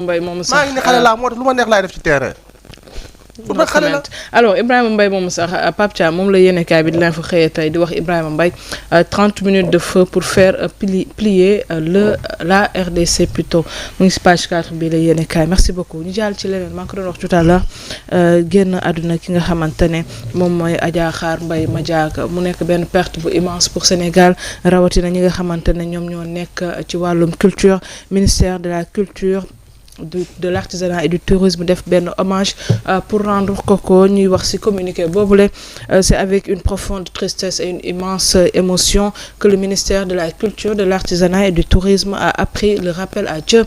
Mbaye moomu maa ngi ne xale laa moo tax lu ma neex laay def ci terrain. bu nag xale la alors Ibrahima Mbaye moomu sax Pape Thiam moom la yéenekaay bi di leen fa xëyee tey di wax Ibrahima Mbaye 30 minutes de feu pour faire plier la RDC plutôt mu ngi si page 4 bi la yéenekaay merci beaucoup ñu jàll ci leneen maa ngi ko doon wax tout à l'heure génn àdduna ki nga xamante ne moom mooy Adja Khar Mbaye Madiaga mu nekk benn perte bu immense pour Sénégal rawatina ñi nga xamante ne ñoom ñoo nekk ci wàllum culture ministère de la culture de l'artisanat et du tourisme def benn hommage pour rendre koko ñuy wax ci communiqué boobule c'est avec une profonde tristesse et une immense émotion que le ministère de la culture de l'artisanat et du tourisme a appris le rappel à Dieu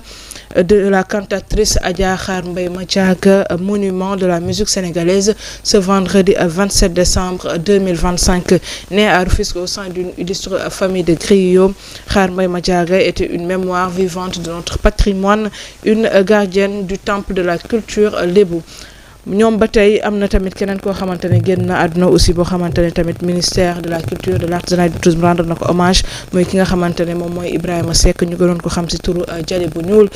de la cantatrice Adja Khar Mbaye Madiaga, monument de la musique sénégalaise, ce vendredi 27 décembre 2025. Née à Rufisque au sein d'une illustre famille de griots, Khar Mbaye Madiaga était une mémoire vivante de notre patrimoine, une gardienne du temple de la culture lébu. ñoom ba tey am na tamit keneen koo xamante ne génn na àdduna aussi boo xamante ne tamit ministère de la culture de l'artisanat et du tourisme rendre na ko hommage mooy ki nga xamante ne moom mooy Ibrahima Seck ñu gënoon ko xam ci turu Jali bu ñuul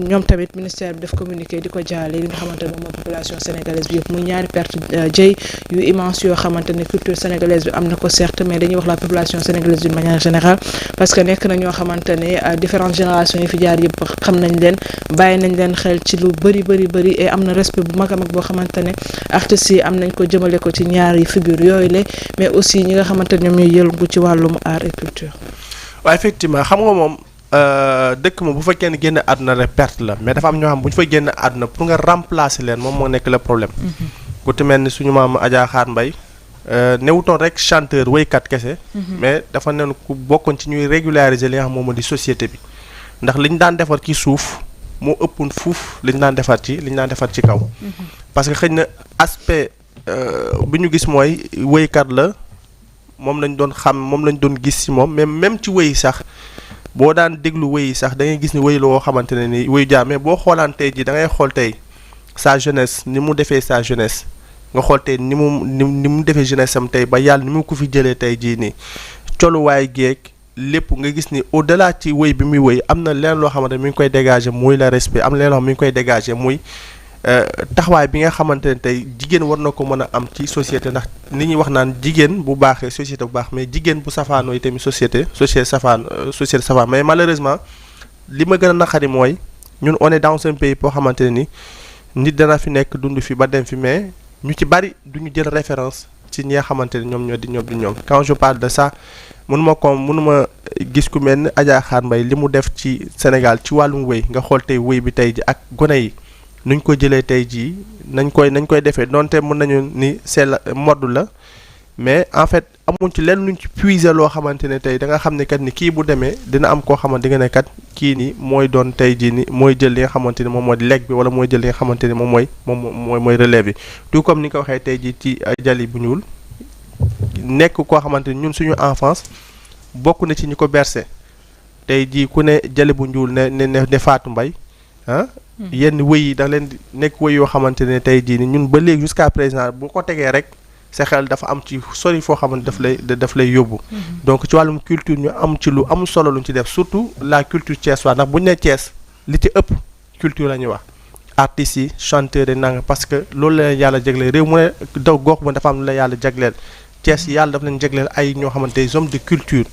ñoom tamit ministère bi def communiqué di ko jaale li nga xamante ne moom mooy population sénégalaise bi yëpp muy ñaari perte jëy yu immense yoo xamante ne culture sénégalaise bi am na ko certes mais dañuy wax la population sénégalaise d'une manière générale parce que nekk na ñoo xamante ne différentes générations yi fi jaar yëpp xam nañ leen bàyyi nañ leen xel ci lu bëri et am na respect bu mag boo xamante ne artistes yi am nañ ko jëmale ko ci ñaari figure yooyu la mais aussi ñi nga xamante ne ñoom ñooy yëngu ci wàllum art et culture. waaw effectivement xam nga moom dëkk moom bu fekkee ne génn àdduna rek perte la mais dafa am ñoo xam bu ñu fa génn àdduna pour nga remplacer leen moom moo nekk le problème. ku ci mel ni suñu maam Adja Khar Mbaye newutoon rek chanteur wéykat kese. mais dafa nen ku bokkoon ci ñuy régulariser li nga xam moom moo di société bi ndax liñ daan defar ci suuf. moo ëppoon fuuf li ñu daan defar ci kaw. parce que xëy na aspect bi ñu gis mooy wéykat la moom lañ doon xam moom lañ doon gis ci moom mais même ci wéy sax boo daan déglu wéy sax da ngay gis ni wéy la woo xamante ne ni wéyu jaar mais boo xoolaan tey ji da ngay xool tey sa jeunesse ni mu defee sa jeunesse nga xool tey ni mu defee jeunesse am tey ba yàlla ni mu ko fi jëlee tey jii nii coluwaay geeg. lépp nga gis ni au delà ci wéy bi muy wéy am na leen loo xamante ne mi ngi koy dégager muy le respect am na leen loo xam mi ngi koy dégager muy taxawaay bi nga xamante ne tey jigéen war na ko mën a am ci société ndax ni ñuy wax naan jigéen bu baaxee société bu baax mais jigéen bu safaanoo tamit société safaan mais malheureusement li ma gën a naqari mooy ñun on est dans un pays boo xamante ne ni nit dana fi nekk dund fi ba dem fi mais ñu ci bari duñu jël référence ci ñi nga xamante ne ñoom ñoo quand je parle de ça mënuma gis ku mel ni Adja Khar Mbaye li mu def ci Sénégal ci wàllum wéy nga xool tey wéy bi tey ji ak gone yi nuñ ko jëlee tey jii nañ koy defee donte mën nañu ni c'est la mode la mais en fait amuñ ci lenn luñ ci puiser loo xamante ne tey da nga xam ne kat ni kii bu demee dina am koo xamante nga ne kat kii ni mooy doon tey jii ni mooy jël li nga xamante ni moom mooy legs bi wala mooy jël li nga xamante ni moom mooy relève bi tout comme ni nga ko waxee tey jii ci Jali bu ñuul nekk koo xamante ni ñun suñu enfance bokk na ci ñi ko bercé tey jii ku ne Jali bu ñuul ne Fatou Mbaye yenn wëy yi da leen di nekk wëy yoo xamante ne tey jii ni ñun ba léegi jusqu'à présent bu ko tegee rek sa xel dafa am ci sori foo xamante daf lay yóbbu. donc ci wàllum culture ñu am ci lu am solo luñ ci def surtout la culture thiessoise ndax bu ñu nee Thiès li ci ëpp culture la ñuy wax artistes yi chanteurs yi nanga parce que loolu la yàlla jagleel réew mu ne daw gox ba dafa am lu la yàlla jagleel Thiès yàlla dafa leen jagleel ay ñoo xamante des hommes de culture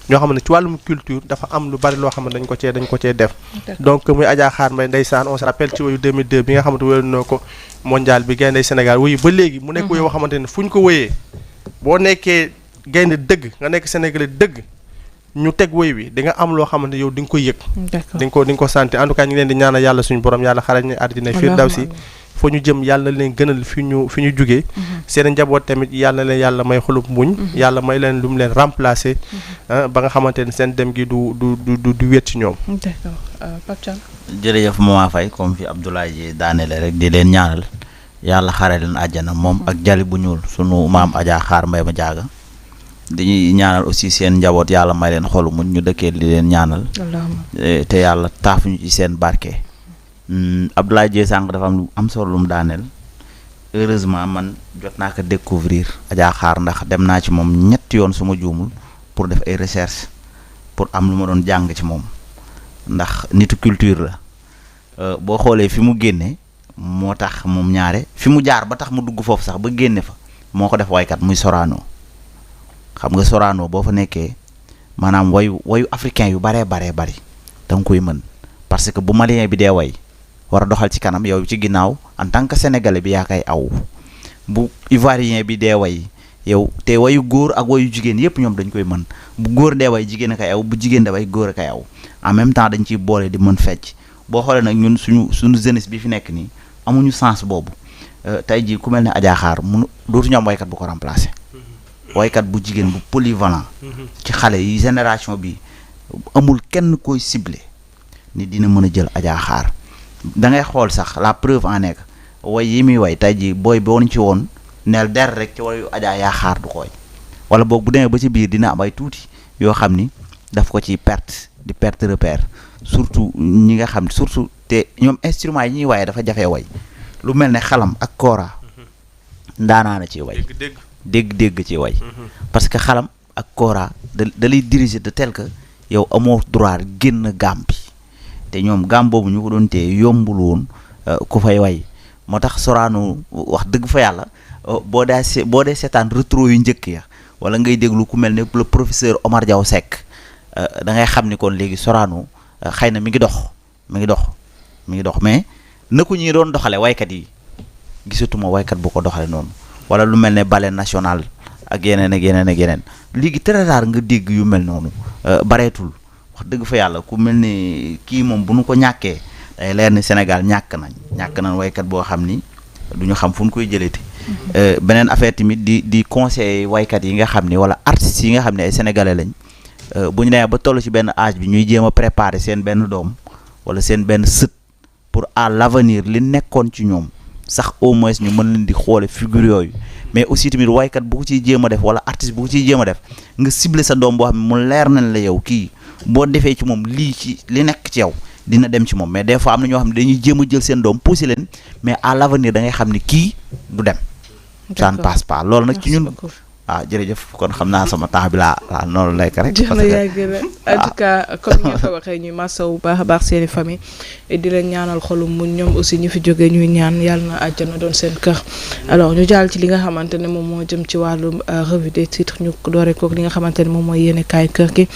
ñoo xam ne ci wàllum culture dafa am lu bari loo xam ne dañ ko cee def. donc muy Adja Khar Mbaye ndeysaan on se rappelle ci wayu 2002 bi nga xamante wéyoon na ko mondial bi gaynde Sénégal wuyu ba léegi mu nekk wéyoo xamante ne fu ñu ko wéyee boo nekkee gaynde dëgg nga nekk sénégalais dëgg ñu teg wéy wi di nga am loo xamante yow di nga ko yëg. di nga ko sentir en tout cas ñu ngi leen di ñaanal yàlla suñu borom yàlla xarañ ne àddina firdawsi foo ñu jëm yàlla na leen gënal fi ñu jugee seen njaboot tamit yàlla na leen yàlla may xolub muñ yàlla may leen lu mu leen remplacer ba nga xamante ne seen dem gi du wéet ci ñoom. d'accord Pape Thiam. jërëjëf Mama Faye comme fi Abdoulaye ji daanele rek di leen ñaanal yàlla xare leen àjjana moom ak Jali bu ñuul sunu maam Adja Khar Mbaye Madiaga di ñaanal aussi seen njaboot yàlla may leen xolu muñ ñu dëkkee di leen ñaanal te yàlla taaf ñu ci seen barke. Abdoulaye Dieye sànq dafa am lu am solo lu mu daaneel heureusement man jot naa ko découvrir Adja Khar ndax dem naa ci moom ñetti yoon su ma juumul pour def ay recherche pour am lu ma doon jàng ci moom ndax nitu culture la boo xoolee fi mu génne moo tax moom ñaare fi mu jaar ba tax mu dugg foofu sax ba génne fa moo ko def waykat muy Sorano xam nga Sorano boo fa nekkee maanaam wayu africain yu bari da nga koy mën parce que bu malien bi dee way war a doxal ci kanam yow ci ginnaaw en tant que sénégalais bi yaa koy aw bu ivoirien bi dee way yow te wayu góor ak wayu jigéen yépp ñoom dañ koy mën bu góor dee way jigéen a koy aw bu jigéen dee way góor a koy aw en même temps dañ ciy boole di mën fecc boo xoolee nag ñun suñu jeunesse bi fi nekk nii amuñu sens boobu tey jii ku mel ne Adja Xaar dootuñu am waykat bu ko remplacer waykat bu jigéen bu polyvalent ci xale yi génération bi amul kenn koy ciblé ni dina mën a jël Adja Xaar da ngay xool sax la preuve en est way yi muy way tey jii booy boon ci woon neel der rek ci wayu Adja yaa xaar du koy wala boog bu demee ba ci biir dina am ay tuuti yoo xam ni daf ko ci perte repère surtout ñi nga xam surtout te ñoom instruments yi ñuy waaye dafa jafee way lu mel ne xalam ak koora ndaanaana ci way dégg ci way parce que xalam ak koora da lay diriger de tel que yow amoo droit génn gaam bi te ñoom gaam boobu ñu ko doon tee yombul woon ku fay way moo tax Sorano wax dëgg fa yàlla boo dee seetaan rétro yu njëkk ya wala ngay déglu ku mel ne le professeur Omar Diaw Seck da ngay xam ni kon léegi Sorano xëy na mi ngi dox mais na ko ñi doon doxale waykat yi gisatuma waykat bu ko doxale noonu wala lu mel ne ballet national ak yeneen léegi très rare nga dégg yu mel noonu bareetul wax dëgg fa yàlla ku mel ne kii moom bu nu ko ñàkkee day leer ni Sénégal ñàkk nañ waykat boo xam ni du ñu xam fu ñu koy jëleeti beneen affaire tamit di conseil waykat yi nga xam ni wala artistes yi nga xam ne ay sénégalais lañ bu ñu nee ba toll ci benn âge bi ñuy jéem a préparer seen benn doom wala seen benn sët pour à l'avenir li nekkoon ci ñoom sax au moins ñu mën leen di xoole figure yooyu mais aussi tamit waykat bu ko ciy jéem a def wala artiste bu ko ciy jéem a def nga ciblé sa doom boo xam ne mu leer nañ la yow kii boo defee ci moom lii ci li nekk ci yow dina dem ci moom mais des fois am na ñoo xam ne dañuy jéem a jël seen doom pousser leen mais à l'avenir da ngay xam ni kii du dem ça ne passe pas loolu nag ci ñun jërëjëf kon xam naa sama temps bi laa noonu lay rek. parce que en tout cas comme ni nga ko waxee ñuy masawu bu baax seeni famille di leen ñaanal xolum muñ ñoom aussi ñu fi jógee ñuy ñaan yàlla na àjjana doon seen kër. alors ñu jàll ci li nga xamante ne moom moo jëm ci wàllum revue des titres ñu doore kook li nga xamante ne moom mooy yéene kaay kër gi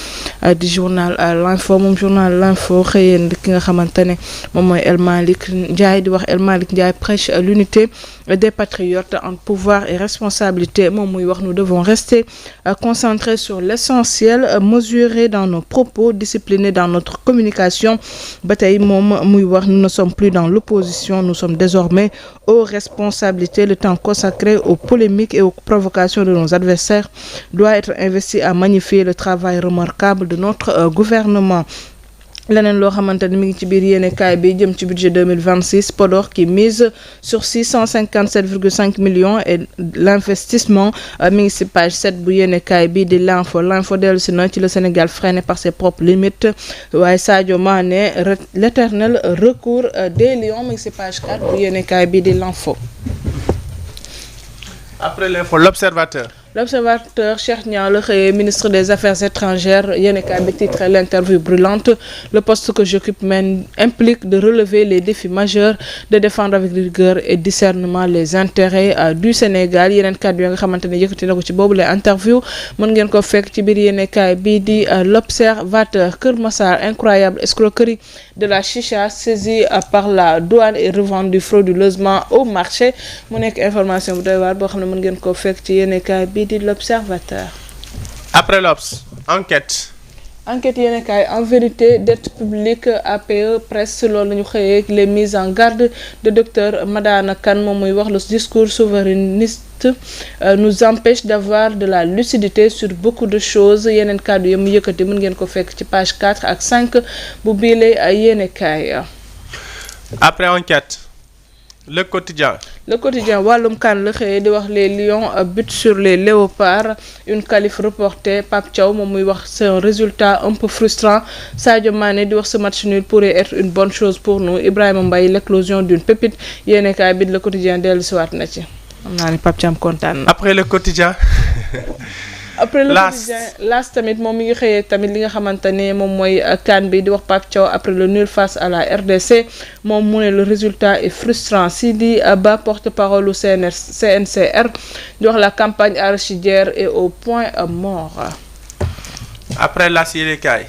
di journal l'info moom journal l'info xëyeen ki nga xamante ne moom mooy El Malick Ndiaye di wax El Malick Ndiaye prêche l'unité des patriotes en pouvoir et responsabilité moom muy wax nous devons rester concentrés sur l'essentiel, mesurés dans nos propos, disciplinés dans notre communication. Ba tey moom muy wax nous ne sommes plus dans l'opposition, nous sommes désormais aux responsabilités. Le temps consacré aux polémiques et aux provocations de nos adversaires doit être investi à magnifier le travail remarquable de notre gouvernement. leneen loo xamante ni mi ngi ci biir yéenekaay bi jëm ci budget 2026 Podor qui mise sur 657,5 millions et l'investissement mi ngi ci page 7 bu yéenekaay bi di l'info dellu si na ci le Sénégal freiné par ses propres limites waaye Sadio Mané l'éternel recours des Lions mi ngi ci page 4 bu yéenekaay bi di l'info. Après l'info, l'observateur, Cheikh Niang la xëyee ministre des Affaires étrangères yéenekaay bi titre l'interview brûlante le poste que j'occupe implique de relever les défis majeurs de défendre avec rigueur et discernement les intérêts du Sénégal yeneen kàddu yi nga xamante ne yëkkati na ko ci boobu la interview mën ngeen ko fekk ci biir yéenekaay bi di l'observateur. Kër Massar, incroyable escroquerie de la chicha saisie par la douane et revendue frauduleusement au marché mu nekk information bu doy waar boo xam ne mën ngeen ko fekk ci yéenekaay bi di l'observateur. Après l'Obs, enquête yéenekaay en vérité dette publique APE presse loolu lañu xëyee les mises en garde de docteur Madana Kane moom muy wax le discours souverainiste nous empêche d'avoir de la lucidité sur beaucoup de choses yeneen kàddu yi mu yëkkati mën ngeen ko fekk ci page 4 ak 5 bu biile yéenekaay. Après enquête le quotidien wàllum kan la xëyee di wax les lions butent sur les léopards une qualif reportée Pape Thiaw moom muy wax c'est un résultat un peu frustrant Sadio Mané di wax ce match nul pourrait être une bonne chose pour nous Ibrahima Mbaye l'éclosion d'une pépite yéenekaay bi le quotidien dellu siwaat na ci xam naa ni Pape Thiam kontaan na. Après le quotidien après le quotidien L'As tamit moom mi ngi xëyee tamit li nga xamante ne moom mooy CAN bi di wax Pape Thiaw après le nul face à la RDC moom mu ne le résultat est frustrant. Sidi Ba porte-parole au CNCR di wax la campagne arachidière est au point mort. après L'As yéenekaay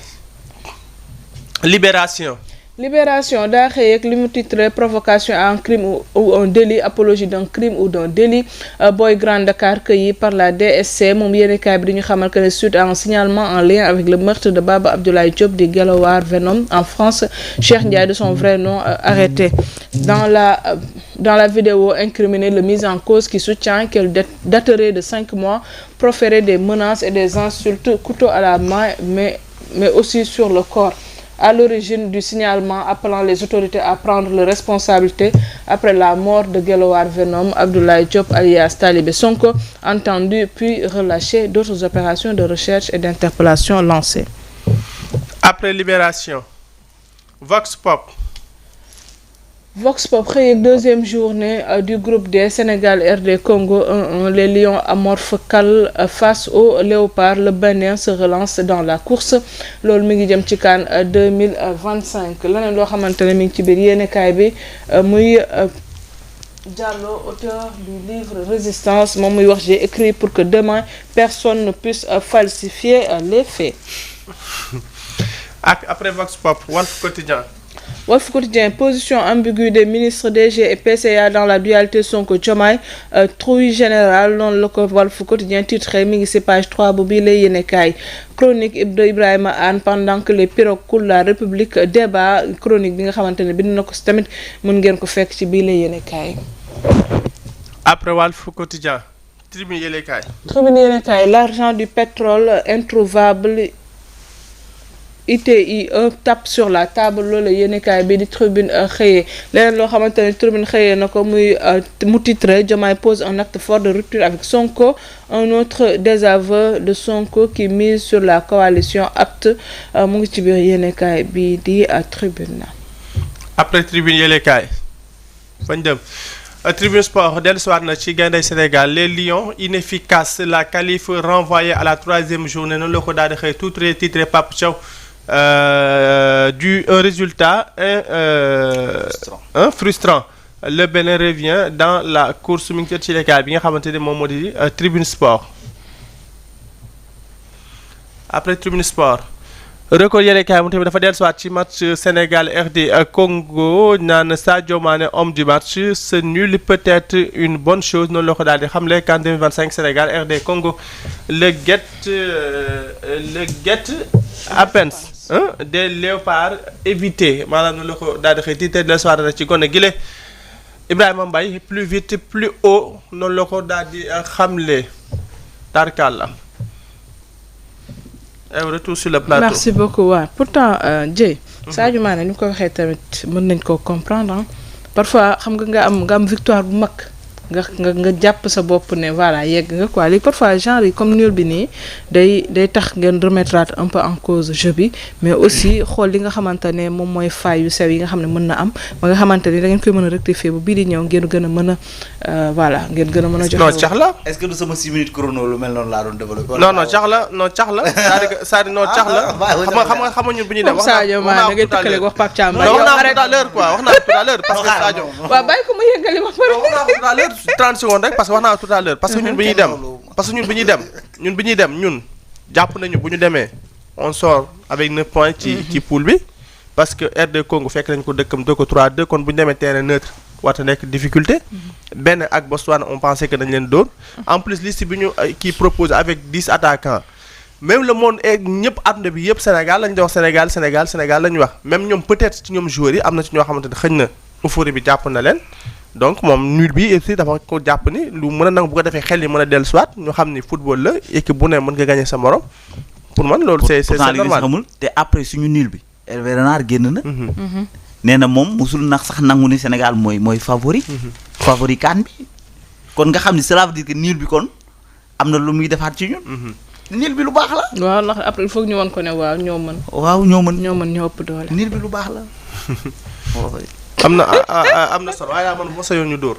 Libération daa xëy ak li mu titré provocation à un crime ou un délit, apologie d'un crime ou d'un délit. Boy Grand Dakar cueilli par la DSC moom yéenekaay bi di ñu xamal que ne suite à un signalement en lien avec le meurtre de Baba Abdoulaye Diop di Guelwaar Venom en France, Cheikh Ndiaye de son vrai nom arrêté. Dans la vidéo incriminée, le mis en cause qui soutient qu'elle daterait de 5 mois proférait des menaces et des insultes, couteau à la main mais aussi sur le corps. À l'origine du signalement, appelant les autorités à prendre leurs responsabilités après la mort de Guelwaar Venom, Abdoulaye Diop alias Talibé Sonko, entendu puis relâché, d'autres opérations de recherche et d'interpellation lancées. Après Libération, Vox Pop xëy ak deuxième journée du groupe D Sénégal RD Congo 1-1. Les Lions amorphes calent face aux Léopards. Le Bénin se relance dans la course. loolu mi ngi jëm ci CAN 2025. leneen loo xamante ne mi ngi ci biir yéenekaay bi muy Diallo, auteur du livre Résistance, moom muy wax j'ai écrit pour que demain personne ne puisse falsifier les faits. Après Vox Pop, Walf Quotidien, position ambiguë des ministres DG et PCA dans la dualité Sonko-Diomaye, trouille générale noonu la ko Walf Quotidien titré mi ngi ci page 3 bu bii lay yéenekaay. Chronique Ibrahima Anne pendant que les pirogues coulent la République, débat chronique bi nga xamante ne bind na ko ci tamit mën ngeen ko fekk ci bii lay yéenekaay. Après Walf Quotidien, Tribune yéenekaay, l'argent du pétrole introuvable. ITIE tape sur la table loolu yéenekaay bi di Tribune xëyee. leneen loo xamante ne Tribune xëyee na ko muy mu titré Diomaye pose un acte fort de rupture avec Sonko, un autre désaveu de Sonko qui mise sur la coalition apte. mu ngi ci biir yéenekaay bi di Tribune. Après Tribune yéenekaay fañ dem Tribune Sport dellusiwaat na ci Gaynde Sénégal, les Lions inefficaces, la qualif renvoyée à la 3e journée noonu la ko daal di xëy tout titré Pape Thiaw. Un résultat frustrant. Le Bénin revient dans la course mi ngi ci yéenekaay bi nga xamante ne moom moo di Tribune Sport. Après Tribune Sport, Record yéenekaay moom tamit dafa dellusiwaat ci match Sénégal RD Congo naan Sadio Mané homme du match, ce nul peut être une bonne chose noonu la ko daal di xamle CAN 2025 Sénégal RD Congo. Le guet à peine des léopards évités maanaam noonu la ko daal di xëy titre de la soirée rek ci gone gile. Ibrahima Mbaye plus vite plus haut noonu la ko daal di xamle tarkal la. Retour sur le plateau. Merci beaucoup waaw pourtant Dieye. Sadio Mané ni ko waxee tamit mën nañ koo comprendre parfois xam nga am victoire bu mag nga jàpp sa bopp ne voilà yegg nga quoi léegi parfois genre yi comme nul bi nii day tax ngeen remettre un peu en cause jeu bi mais aussi xool li nga xamante ne moom mooy failles yu sew yi nga xam ne mën na am ba nga xamante ne da ngeen koy mën a rectifier bu bii di ñëw ngeen gën a mën a voilà ngeen gën a mën a joxe. non cax la est-ce que du sama 6 minutes chrono lu mel noonu laa doon développé. non cax la c'est-à-dire non cax la. xam nga ñun bu ñuy dem. wax naa Sadio Mané da ngay tëkkale wax Pape Thiam. wax naa tout à l'heure quoi wax naa tout à l'heure parce que Sadio. waaw bàyyi ko mu yeggali ba pare. wax naa tout à l'heure 30 secondes rek parce que wax naa tout à l'heure parce que ñun bi ñuy dem ñun jàpp nañu bu ñu demee on sort avec 9 points ci poule bi parce que RD Congo fekk nañ ko dëkkam 2-3-2 kon bu ñu demee terrain neutre warta nekk difficulté. benn ak Botswana on pensait que dañ leen dóor. en plus liste bi ñu kii propose avec 10 attaquants même le monde et ñëpp àdduna bi yëpp Sénégal lañ doon Sénégal lañu wax même ñoom peut-être ci ñoom joueurs yi am na ci ñoo xamante ne xëñ na euphorie bi jàpp na leen. donc moom nul bi aussi dafa ko jàpp ni lu mën a nangu bu ko defee xel yi mën a dellu soit ñu xam ni football la équipe bu ne mën nga gagner sa morom pour man loolu c'est normal xamul te après suñu nul bi Hervé Renard génn na nee na moom musul nax sax nangu ni Sénégal mooy favori favori CAN bi kon nga xam ni cela veut dire que nul bi kon am na lu muy defaat ci ñun nul bi lu baax la waaw ndax après il faut ñu won ko ne waaw ñoo mën ñoo ëpp doole nul bi lu baax la am na solo waaye daa man bu ma sañoon ñu dóor.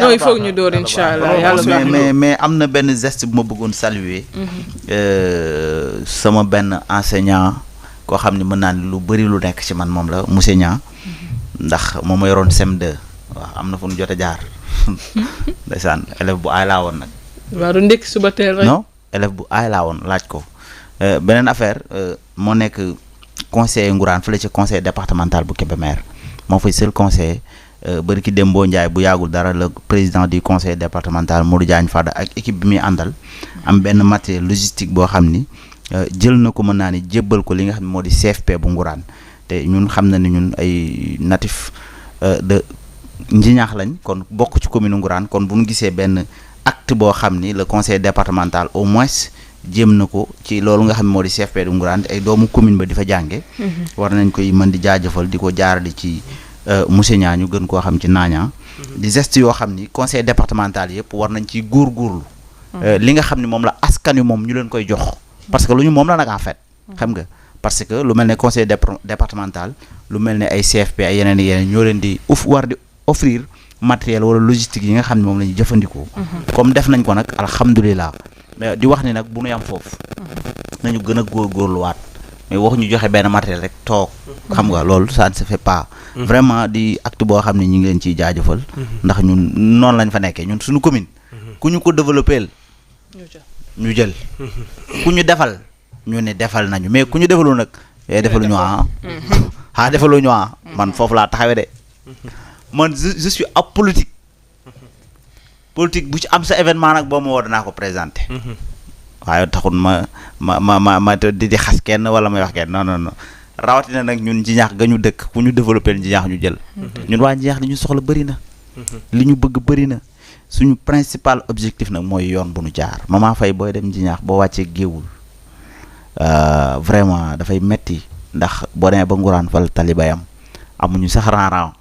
non il faut que ñu dóor incha allah yàlla mais am na benn geste bu ma bëggoon saluer. sama benn enseignant koo xam ne mën naa ne lu bëri lu nekk ci man moom la monsieur Niang. ndax moom ma yoroon CM2 waaw am na fu mu jot a jaar. ndeysaan élève bu aay laa woon nag. waaw du ndekki suba teel rek. non élève bu aay laa woon laaj ko. beneen affaire moo nekk conseiller Ngourane fële ci conseil départemental bu Kébémer moo fay seul conseiller bari ki Dembo Ndiaye bu yàggul dara le président du conseil départemental Modou Diagne Fada ak équipe bi muy àndal am benn matériel logistique boo xam ni jël na ko mën naa ni jébbal ko li nga xam ne moo di CFP bu Ngourane te ñun xam na ni ñun ay natif de Njinaax lañ kon bokk ci commune Ngourane kon bu ñu gisee benn acte boo xam ni le conseil départemental au moins jéem na ko ci loolu nga xam ne moo di CFP du Ngourane ay doomu commune ba di fa jànge war nañ koy mën di jaajëfal di ko jaarale ci monsieur Niang ñu gën koo xam ci Naaña di geste yoo xam ni conseil départemental yëpp war nañ ci góorgóorlu li nga xam ne moom la askan wi moom ñu leen koy jox parce que lu ñu moom la nag en fait xam nga parce que lu mel ne conseil départemental lu mel ne ay CFP ay yeneen ñoo leen di war di offrir matériel wala logistique yi nga xam ne moom la ñu jëfandikoo comme def nañ ko nag alhamdulilah mais di wax ni nag bu ñu am foofu nañu gën a góorgóorluwaat mais wax ñu joxe benn matériel rek toog xam nga loolu ça ne se fait pas vraiment di acte boo xam ne ñu ngi leen ciy jaajëfal ndax ñun noonu lañ fa nekkee ñun suñu commune ku ñu ko développé ñu jël ku ñu defal ñu ne defal nañu mais ku ñu defalu nag defaluñu defaluñu man foofu laa taxawee de man je suis apolitique politique bu ci am sa événement nag boo ma woo danaa ko présenté waaye taxul ma di xas kenn wala may wax kenn non rawatina nag ñun Njinaax ga ñu dëkk ku ñu développé Njinaax ñu jël ñun waa Njinaax li ñu soxla bëri na li ñu bëgg bëri na suñu principal objectif nag mooy yoon bu nu jaar Mama Faye booy dem Njinaax boo wàccee géewul vraiment dafay metti ndax boo demee ba Ngourane fal talibayam amuñu sax ran-ran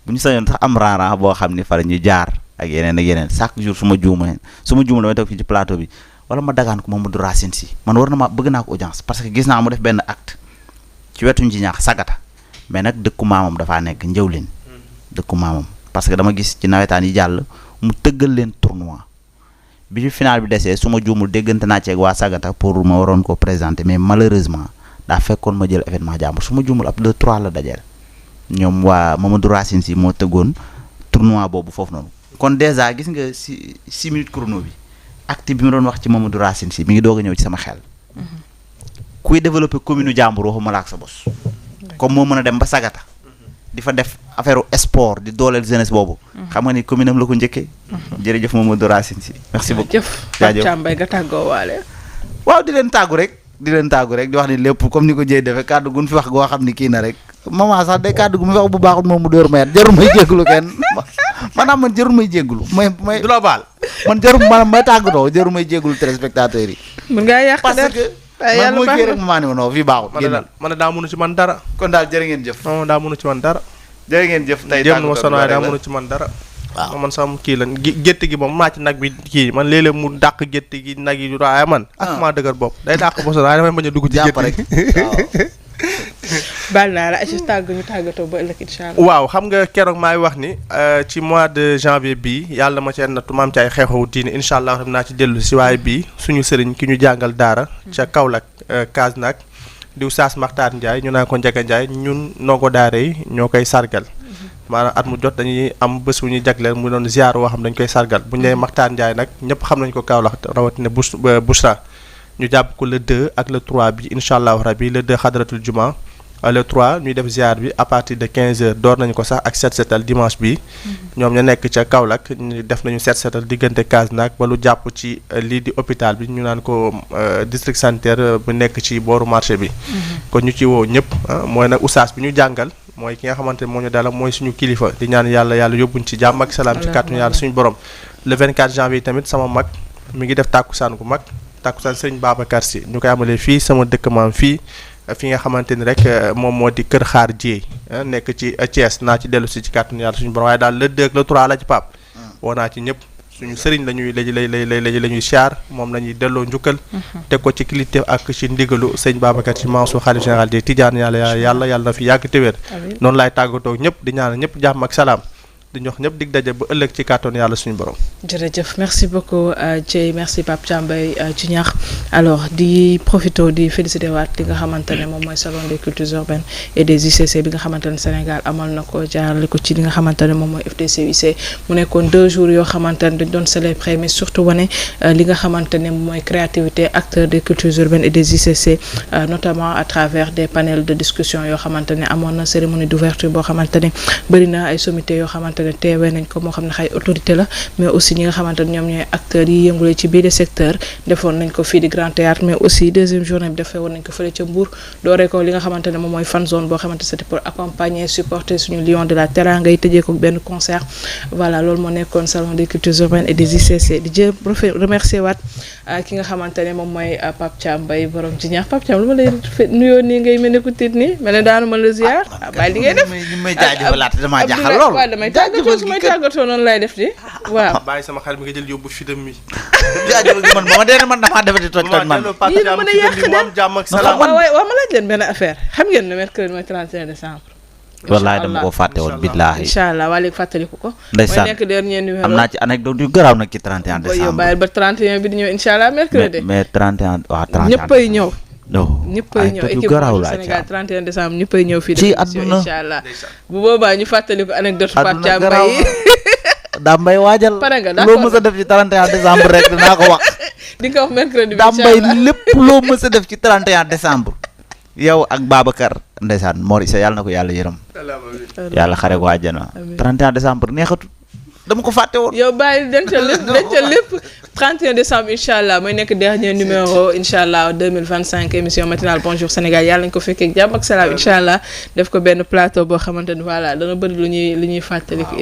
bu ñu sañoon sax am ran-ran boo xam ni fa la ñu jaar ak yeneen chaque jour su ma juumee damay toog fii ci plateau bi wala ma dagaan ko Mamadou Racine Sy man war na ma bëgg naa ko audience parce que gis naa mu def benn acte ci wetu Njinaax sagata mais nag dëkku maamam dafaa nekk njëwlin dëkku maamam parce que dama gis ci nawetaan yi jàll mu tëggal leen tournoi bi fi final bi desee su ma juumul déggante naa ceeg waa sagata pour ma waroon ko présenter mais malheureusement daa fekkoon ma jël événement jàmbur su ma juumul ab 2-3 la dajeel ñoom waa Mamadou Racine Sy moo tëggoon tournoi boobu foofu noonu kon déjà gis nga si 6 minutes chrono bi acte bi ma doon wax ci Mamadou Racine Sy mi ngi doog a ñëw ci sama xel kuy développer commune jàmbur waxuma la ak sa bos comme moo mën a dem ba sagata di fa def affaire sport di dooleel jeunesse boobu xam nga ni commune am la ko njëkkee jërëjëf Mamadou Racine Sy merci beaucoup jaajëf Thiambay nga tàggoo waale waaw di leen tàggu rek di wax ni lépp comme ni ko jëy defee kàddu gun fi wax goo xam ni kii na rek maman sax day kàddu gu mu wax bu baaxul moom mu dóor mayet jarul may jégglu kenn maanaam man jarul may jégglu may du la baal man jarul maanaam may tàggatoo jarul may jégglu téléspectateurs yi mën ngaa yàq parce que man mooy kii rek mamaa ni ma non fii baaxul man daa mënu ci man dara kon daal jërë ngeen jëf non daa mënu ci man dara jërë ngeen jëf tey jéem ma sonn waaye daa mënu ci man dara waaw man sama kii la gétt gi moom maa ci nag bi kii man léeg-léeg mu dàq gétt gi nag yi waaye man ak maa dëgër bopp day dàq boson waaye damay bañ a dugg ci gétt rek baal naa la ñu tàggatoo ba ëllëg incha allah waaw xam nga keroog maay wax ni ci mois de janvier bii yàlla ma cee nattu maam ci ay xew-xewu diine incha allah xam naa ci dellu si waaye bii suñu sëriñ ki ñu jàngal daara ca Kaolack Kasnack diw Saas Maxtaar Ndiaye ñu naan ko Njaga Ndiaye ñun ndongo daara yi ñoo koy sargal maanaam at mu jot dañuy am bés bu ñuy jagleel mu doon ziar woo xam dañ koy sargal bu ñu nee Maxtaar Ndiaye nag ñëpp xam nañ ko Kaolack rawatina Bouchra ñu jàpp ko le 2 ak le 3 bi incha allah rabi le 2 xadratul juma le 3 ñuy def ziar bi à partir de 15h door nañu ko sax ak set setal dimanche bi ñoom ñu nekk ca Kaolack ñu def nañu set setal diggante Kasnack ba lu jàpp ci lii di hôpital bi ñu naan ko district sanitaire bu nekk ci booru marché bi kon ñu ci woo ñëpp mooy nag oustaz bi ñu jàngal mooy ki nga xamante ne moo ñu dala mooy suñu kilifa di ñaan yàlla yóbbuñ ci jàmm ak salaam ci kàttanu yàlla suñu borom le 24 janvier tamit sama mag mi ngi def tàkkusaan gu mag tàkkusaan sëriñ Babacar Sy ñu koy amalee fii sama dëkk maam fii fi nga xamante ni rek moom moo di Kër Xaar Dieye nekk ci Thiès naa ci dellu si ci kàttanu yàlla suñu borom waaye daal le 2 ak le 3 la ci Pape woo naa ci ñëpp suñu sëriñ la ñuy siyaar moom la ñuy delloo njukkal. teg ko ci kilifteef ak ci ndigalu sëñ Babacar Sy Mansour xalif général des Tidianes yàlla na fi yàgg te wér. noonu laay tàggatoo ñëpp di ñaanal ñëpp jàmm ak salaam. di ñox ñëpp dig daje ba ëllëg ci kàttan yàlla suñu borom. jërëjëf merci beaucoup Dieye merci Pape Thiam Mbaye ci ñaax alors di profito di félicité waat li nga xamante ne moom mooy salon des cultures urbaines et des UCC bi nga xamante ne Sénégal amal na ko jaarale ko ci li nga xamante ne moom mooy FDC mu nekkoon 2 jours yoo xamante ne dañ doon célébrer mais surtout wane li nga xamante ne moom mooy créativité acteurs des cultures urbaines et des UCC notamment à travers des panels de discussion yoo xamante ne amoon na cérémonie d'ouverture boo xamante ne bëri na ay sommités yoo xamante teewee nañ ko moo xam ne xay autorité la mais aussi ñi nga xamante ne ñoom ñooy acteurs yi yëngule ci biir secteur defoon nañ ko fii di Grand Théâtre mais aussi deuxième journée bi defee woon nañ ko fële ca Mbour dooree ko li nga xamante ne moom mooy fan zone boo xamante c'était pour accompagner supporter suñu lion de la teranga yi tëjee ko benn concert voilà loolu moo nekkoon salon des cultures urbaines et des UCC di jë remercier waat ki nga xamante ne moom mooy Pape Thiam Mbaye borom ci ñaax Pape Thiam lu ma lay nuyoo nii ngay mel ne ku tiit nii mel ne daanu ma la ziar bàyyi li ngay def may jaajëfalaat dama jaaxal lool damay tàggatoo noonu lay def di waaw bàyyi sama xel mi nga jël yóbbu fitam mi jaajëfal gi man ba ma dee man damaa defati toj man waaw ma laaj leen benn affaire xam ngeen ne mercredi mooy 31 décembre wallaay dama ko fàtte woon billaahi incha allah waa léegi fàttaliku ko ndeysaan mooy nekk dernier numéro am naa ci anecdote yu garaaw nag ci 31 décembre yow bàyyil ba 31 bi di ñëw incha allah mercredi mais 31 waaw 31 ñëppay ñëw non ñëppay ñëw équipe Sénégal 31 décembre ñëppay ñëw fii ci àdduna incha allah bu boobaa ñu fàttaliku anecdote Pape Thiam Mbaye daa mbay waajal pare nga loo mës a def ci 31 décembre rek dinaa ko wax di nga wax mercredi bi daa mbay lépp loo mës a def ci 31 décembre yow ak Babacar ndeysaan Mor Issa yàlla na ko yàlla yërëm yàlla xare ko àjjana 31 décembre neexatu dama ko fàtte woon yow bàyyi dencal lépp 31 décembre incha allah mooy nekk dernier numéro incha allah 2025 émission matinale bonjour Sénégal yàlla nañu ko fekkee jàmm ak salaam incha allah def ko benn plateau boo xamante ni voilà dana bëri lu ñuy fàttaliku